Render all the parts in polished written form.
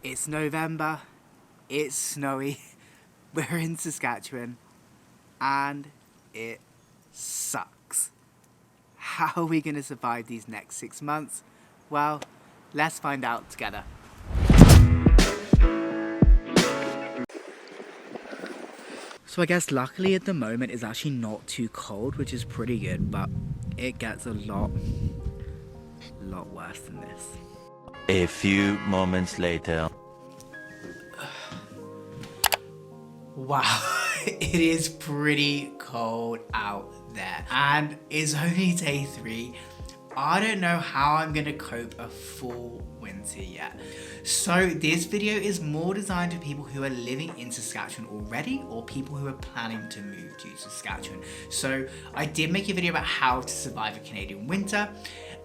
It's November, it's snowy, we're in Saskatchewan, and it sucks. How are we going to survive these next 6 months? Well, let's find out together. So I guess luckily at the moment it's actually not too cold, which is pretty good, but it gets a lot worse than this. A few moments later. Wow, it is pretty cold out there, and it's only day 3. I don't know how I'm gonna cope a full winter yet. So this video is more designed for people who are living in Saskatchewan already or people who are planning to move to Saskatchewan. So I did make a video about how to survive a Canadian winter,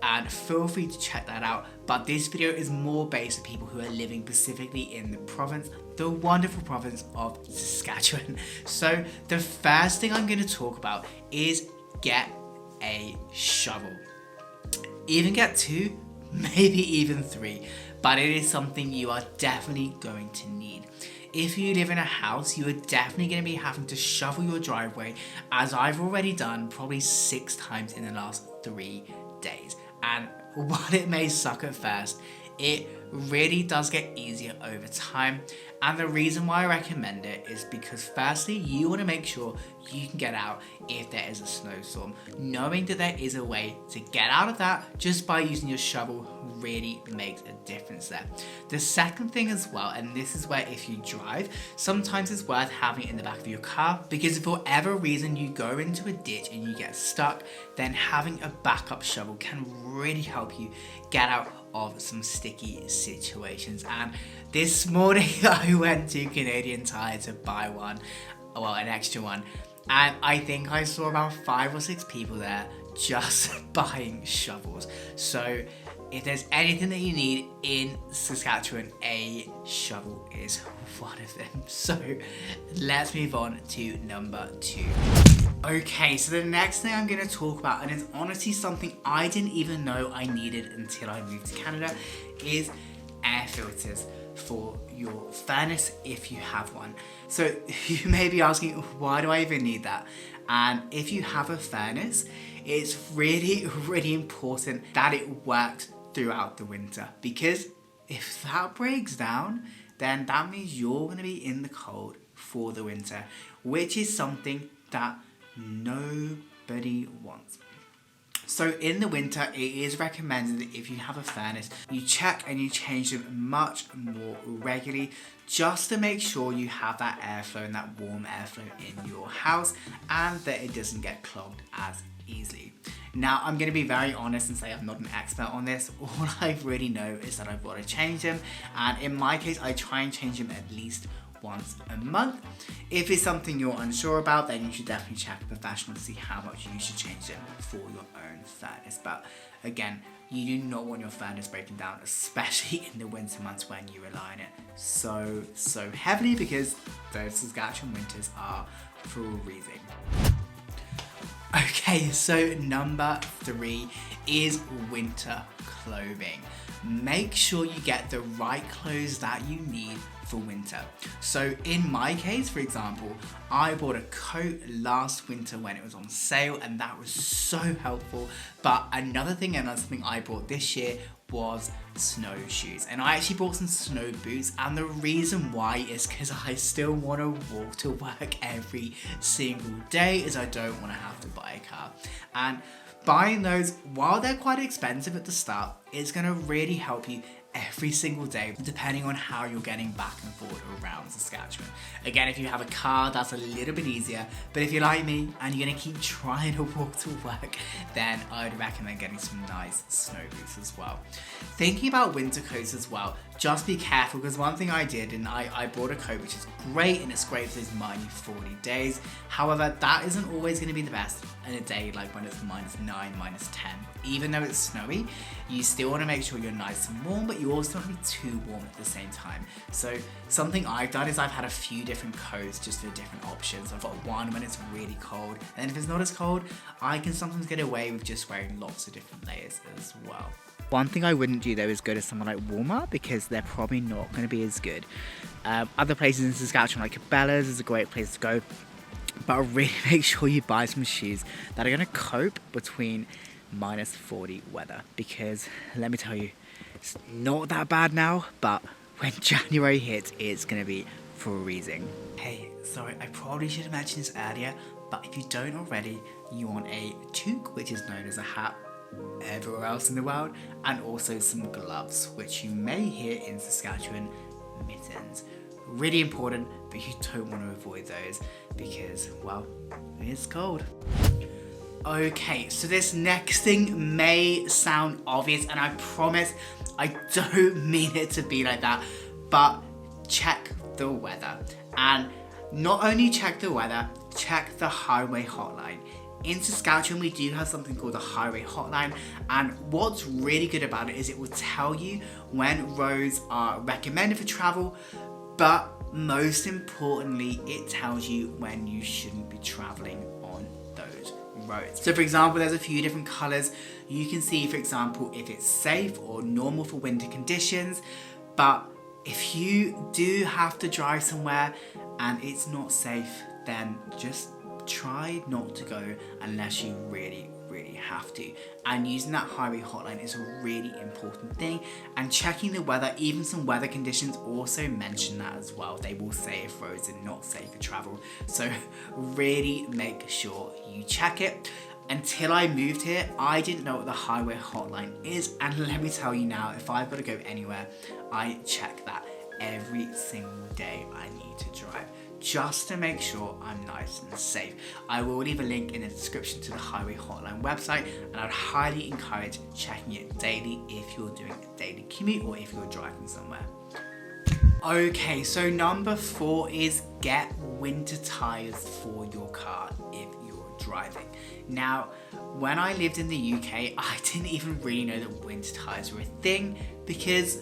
and feel free to check that out. But this video is more based on people who are living specifically in the province, the wonderful province of Saskatchewan. So the first thing I'm gonna talk about is get a shovel. Even get 2, maybe even 3, but it is something you are definitely going to need. If you live in a house, you are definitely going to be having to shovel your driveway, as I've already done probably 6 times in the last 3 days. And while it may suck at first, it really does get easier over time. And the reason why I recommend it is because firstly, you want to make sure you can get out if there is a snowstorm. Knowing that there is a way to get out of that just by using your shovel really makes a difference there. The second thing as well, and this is where if you drive, sometimes it's worth having it in the back of your car, because if for whatever reason you go into a ditch and you get stuck, then having a backup shovel can really help you get out of some sticky situations. And this morning I went to Canadian Tire to buy one, well, an extra one, and I think I saw about 5 or 6 people there just buying shovels. So if there's anything that you need in Saskatchewan, a shovel is one of them. So let's move on to number 2. Okay, so the next thing I'm going to talk about, and it's honestly something I didn't even know I needed until I moved to Canada, is air filters for your furnace if you have one. So you may be asking, why do I even need that? And if you have a furnace, it's really, really important that it works throughout the winter, because if that breaks down, then that means you're going to be in the cold for the winter, which is something that nobody wants. So in the winter, it is recommended that if you have a furnace, you check and you change them much more regularly, just to make sure you have that airflow and that warm airflow in your house, and that it doesn't get clogged as easily. Now, I'm going to be very honest and say I'm not an expert on this. All I really know is that I've got to change them, and in my case, I try and change them at least once a month. If it's something you're unsure about, then you should definitely check a professional to see how much you should change them for your own furnace. But again, you do not want your furnace breaking down, especially in the winter months when you rely on it so heavily, because those Saskatchewan winters are freezing. Okay, so number 3 is winter clothing. Make sure you get the right clothes that you need for winter. So in my case, for example, I bought a coat last winter when it was on sale, and that was so helpful. But another thing I bought this year was snowshoes, and I actually bought some snow boots, and the reason why is because I still want to walk to work every single day, as I don't want to have to buy a car. And buying those, while they're quite expensive at the start, it's going to really help you every single day, depending on how you're getting back and forth around Saskatchewan. Again, if you have a car, that's a little bit easier, but if you're like me and you're gonna keep trying to walk to work, then I would recommend getting some nice snow boots as well. Thinking about winter coats as well, just be careful, because one thing I did, and I bought a coat which is great, and it's great for those minus 40 days. However, that isn't always going to be the best in a day like when it's -9, -10. Even though it's snowy, you still want to make sure you're nice and warm, but you also don't want to be too warm at the same time. So something I've done is I've had a few different coats just for different options. I've got one when it's really cold, and if it's not as cold, I can sometimes get away with just wearing lots of different layers as well. One thing I wouldn't do though is go to somewhere like Walmart, because they're probably not going to be as good. Other places in Saskatchewan like Cabela's is a great place to go, but really make sure you buy some shoes that are going to cope between -40 weather, because let me tell you, it's not that bad now, but when January hits, it's going to be freezing. Hey, sorry, I probably should have mentioned this earlier, but if you don't already, you want a toque, which is known as a hat everywhere else in the world, and also some gloves, which you may hear in Saskatchewan, mittens. Really important, but you don't want to avoid those because, well, it's cold. Okay, so this next thing may sound obvious, and I promise I don't mean it to be like that, but check the weather. And not only check the weather, check the highway hotline. In Saskatchewan, we do have something called the highway hotline, and what's really good about it is it will tell you when roads are recommended for travel, but most importantly, it tells you when you shouldn't be traveling on those roads. So for example, there's a few different colors. You can see, for example, if it's safe or normal for winter conditions, but if you do have to drive somewhere and it's not safe, then just try not to go unless you really have to. And using that highway hotline is a really important thing, and checking the weather, even some weather conditions also mention that as well. They will say if roads are not safe for travel, so really make sure you check it. Until I moved here, I didn't know what the highway hotline is, and let me tell you now, if I've got to go anywhere, I check that every single day I need to drive, just to make sure I'm nice and safe. I will leave a link in the description to the highway hotline website, and I'd highly encourage checking it daily if you're doing a daily commute or if you're driving somewhere. Okay, so number 4 is get winter tires for your car if you're driving. Now, when I lived in the UK, I didn't even really know that winter tires were a thing because,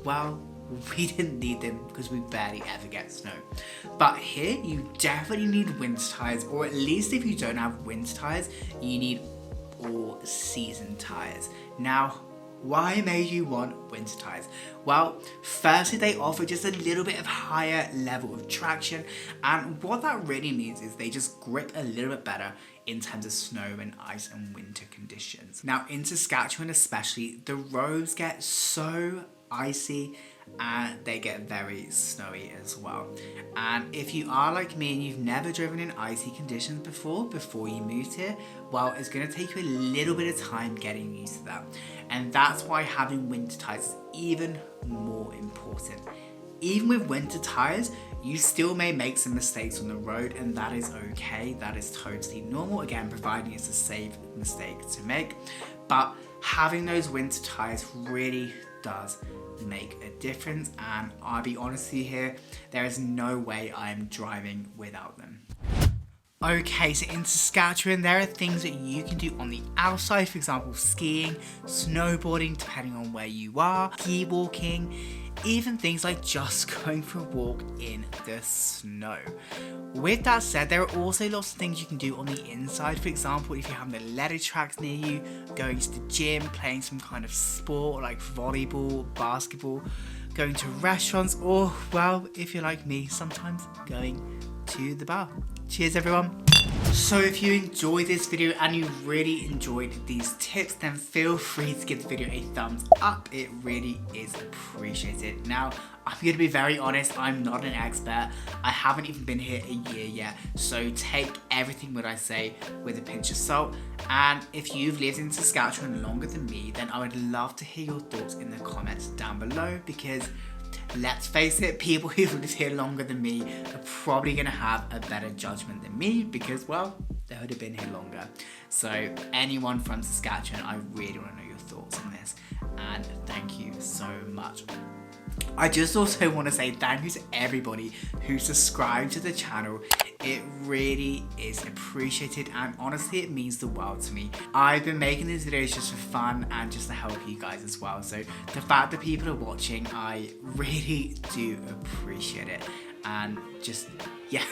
well, we didn't need them because we barely ever get snow. But here, you definitely need winter tires, or at least if you don't have winter tires, you need all season tires. Now, why may you want winter tires? Well, firstly, they offer just a little bit of higher level of traction, and what that really means is they just grip a little bit better in terms of snow and ice and winter conditions. Now, in Saskatchewan especially, the roads get so icy and they get very snowy as well. And if you are like me and you've never driven in icy conditions before you moved here, well, it's going to take you a little bit of time getting used to that. And that's why having winter tires is even more important. Even with winter tires, you still may make some mistakes on the road, and that is okay. That is totally normal, again, providing it's a safe mistake to make. But having those winter tires really does make a difference, and I'll be honest with you here, there is no way I'm driving without them. Okay, so in Saskatchewan, there are things that you can do on the outside, for example, skiing, snowboarding, depending on where you are, ski walking, even things like just going for a walk in the snow. With that said, there are also lots of things you can do on the inside. For example, if you have the athletic tracks near you, going to the gym, playing some kind of sport like volleyball, basketball, going to restaurants, or, well, if you're like me, sometimes going to the bar. Cheers, everyone. So if you enjoyed this video and you really enjoyed these tips, then feel free to give the video a thumbs up. It really is appreciated. Now, I'm going to be very honest, I'm not an expert. I haven't even been here a year yet, so take everything what I say with a pinch of salt. And if you've lived in Saskatchewan longer than me, then I would love to hear your thoughts in the comments down below, because let's face it, people who've lived here longer than me are probably going to have a better judgment than me because, well, they would have been here longer. So anyone from Saskatchewan, I really want to know your thoughts on this, and thank you so much. I just also want to say thank you to everybody who subscribed to the channel. It really is appreciated, and honestly it means the world to me. I've been making these videos just for fun and just to help you guys as well, so the fact that people are watching, I really do appreciate it. And just, yeah,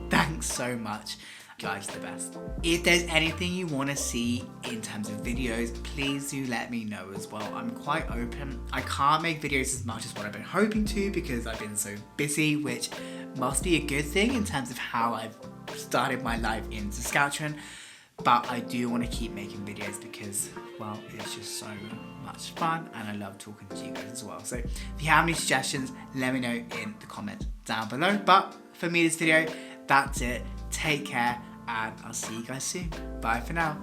thanks so much. guys are the best. If there's anything you want to see in terms of videos, please do let me know as well. I'm quite open. I can't make videos as much as what I've been hoping to because I've been so busy, which must be a good thing in terms of how I've started my life in Saskatchewan. But I do want to keep making videos because, well, it's just so much fun and I love talking to you guys as well. So if you have any suggestions, let me know in the comments down below. But for me, this video, that's it. Take care and I'll see you guys soon. Bye for now.